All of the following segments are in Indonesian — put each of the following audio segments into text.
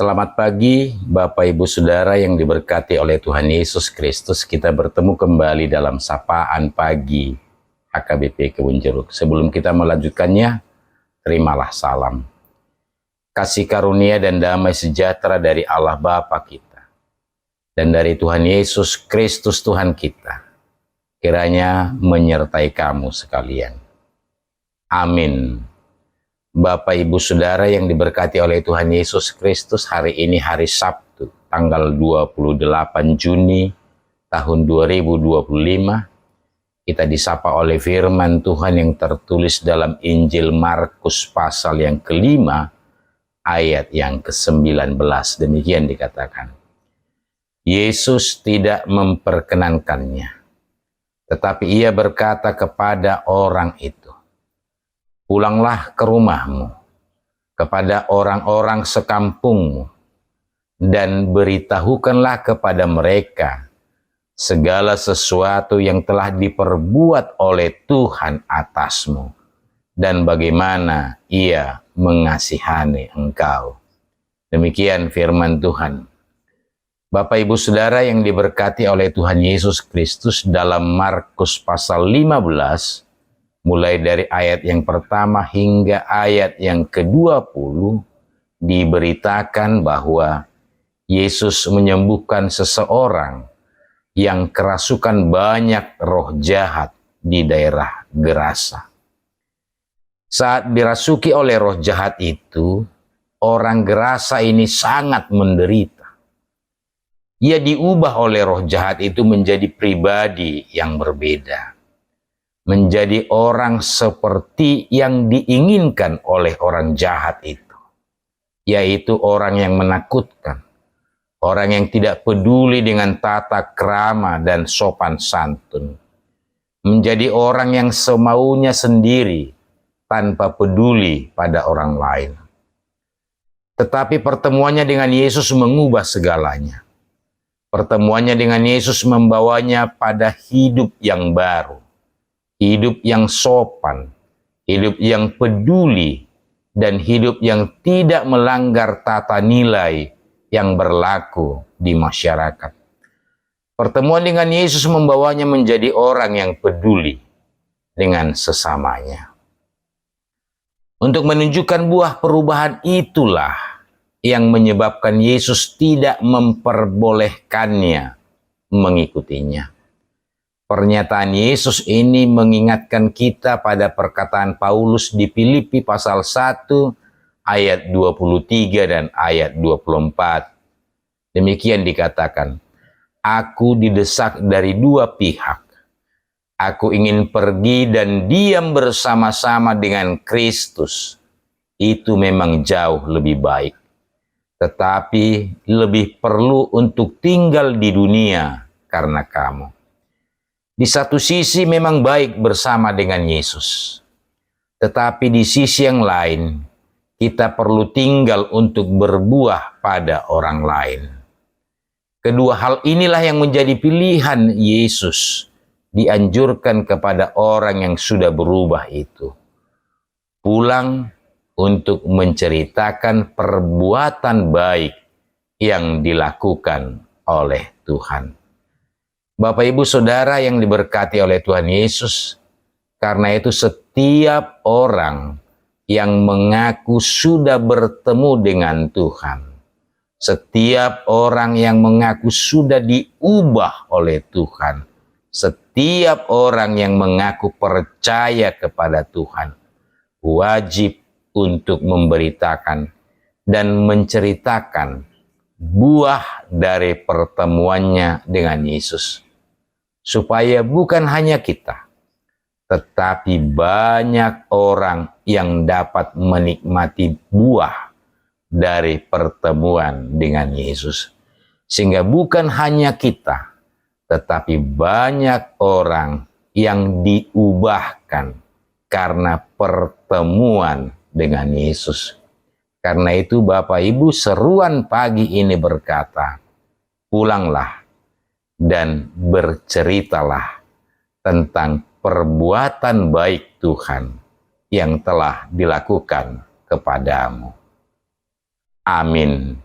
Selamat pagi, Bapak Ibu Saudara yang diberkati oleh Tuhan Yesus Kristus. Kita bertemu kembali dalam Sapaan Pagi HKBP Kebun Jeruk. Sebelum kita melanjutkannya, terimalah salam. Kasih karunia dan damai sejahtera dari Allah Bapa kita dan dari Tuhan Yesus Kristus Tuhan kita, kiranya menyertai kamu sekalian. Amin. Bapak Ibu Saudara yang diberkati oleh Tuhan Yesus Kristus, hari ini hari Sabtu, tanggal 28 Juni tahun 2025. Kita disapa oleh firman Tuhan yang tertulis dalam Injil Markus pasal yang kelima, ayat yang ke-19. Demikian dikatakan. Yesus tidak memperkenankannya, tetapi ia berkata kepada orang itu, "Pulanglah ke rumahmu, kepada orang-orang sekampungmu, dan beritahukanlah kepada mereka segala sesuatu yang telah diperbuat oleh Tuhan atasmu, dan bagaimana ia mengasihani engkau." Demikian firman Tuhan. Bapak Ibu Saudara yang diberkati oleh Tuhan Yesus Kristus, dalam Markus pasal 15, mulai dari ayat yang pertama hingga ayat yang ke-20, diberitakan bahwa Yesus menyembuhkan seseorang yang kerasukan banyak roh jahat di daerah Gerasa. Saat dirasuki oleh roh jahat itu, orang Gerasa ini sangat menderita. Ia diubah oleh roh jahat itu menjadi pribadi yang berbeda, menjadi orang seperti yang diinginkan oleh orang jahat itu, yaitu orang yang menakutkan, orang yang tidak peduli dengan tata krama dan sopan santun, menjadi orang yang semaunya sendiri tanpa peduli pada orang lain. Tetapi pertemuannya dengan Yesus mengubah segalanya. Pertemuannya dengan Yesus membawanya pada hidup yang baru, hidup yang sopan, hidup yang peduli, dan hidup yang tidak melanggar tata nilai yang berlaku di masyarakat. Pertemuan dengan Yesus membawanya menjadi orang yang peduli dengan sesamanya. Untuk menunjukkan buah perubahan itulah yang menyebabkan Yesus tidak memperbolehkannya mengikutinya. Pernyataan Yesus ini mengingatkan kita pada perkataan Paulus di Filipi pasal 1 ayat 23 dan ayat 24. Demikian dikatakan, "Aku didesak dari dua pihak. Aku ingin pergi dan diam bersama-sama dengan Kristus. Itu memang jauh lebih baik. Tetapi lebih perlu untuk tinggal di dunia karena kamu." Di satu sisi memang baik bersama dengan Yesus, tetapi di sisi yang lain, kita perlu tinggal untuk berbuah pada orang lain. Kedua hal inilah yang menjadi pilihan Yesus dianjurkan kepada orang yang sudah berubah itu. Pulang untuk menceritakan perbuatan baik yang dilakukan oleh Tuhan. Bapak Ibu Saudara yang diberkati oleh Tuhan Yesus, karena itu setiap orang yang mengaku sudah bertemu dengan Tuhan, setiap orang yang mengaku sudah diubah oleh Tuhan, setiap orang yang mengaku percaya kepada Tuhan, wajib untuk memberitakan dan menceritakan buah dari pertemuannya dengan Yesus, supaya bukan hanya kita, tetapi banyak orang yang dapat menikmati buah dari pertemuan dengan Yesus. Sehingga bukan hanya kita, tetapi banyak orang yang diubahkan karena pertemuan dengan Yesus. Karena itu Bapak Ibu, seruan pagi ini berkata, pulanglah dan berceritalah tentang perbuatan baik Tuhan yang telah dilakukan kepadamu. Amin.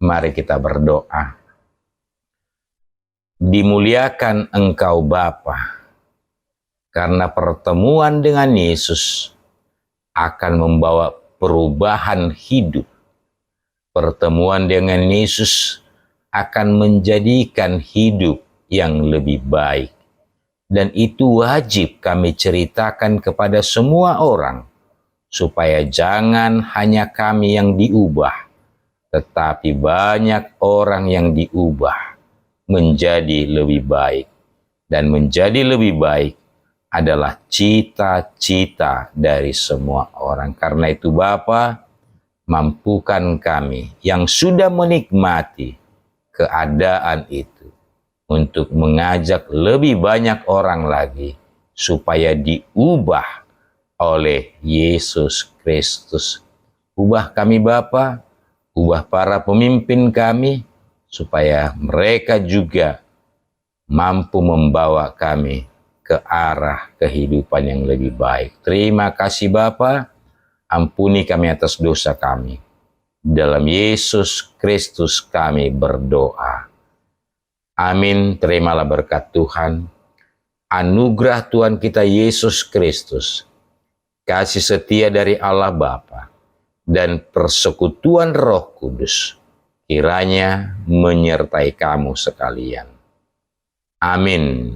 Mari kita berdoa. Dimuliakan Engkau Bapa, karena pertemuan dengan Yesus akan membawa perubahan hidup. Pertemuan dengan Yesus akan menjadikan hidup yang lebih baik. Dan itu wajib kami ceritakan kepada semua orang, supaya jangan hanya kami yang diubah, tetapi banyak orang yang diubah menjadi lebih baik. Dan menjadi lebih baik adalah cita-cita dari semua orang. Karena itu Bapa, mampukan kami yang sudah menikmati keadaan itu untuk mengajak lebih banyak orang lagi supaya diubah oleh Yesus Kristus. Ubah kami Bapa, ubah para pemimpin kami, supaya mereka juga mampu membawa kami ke arah kehidupan yang lebih baik. Terima kasih Bapa, ampuni kami atas dosa kami. Dalam Yesus Kristus kami berdoa. Amin. Terimalah berkat Tuhan, anugerah Tuhan kita Yesus Kristus, kasih setia dari Allah Bapa, dan persekutuan Roh Kudus kiranya menyertai kamu sekalian. Amin.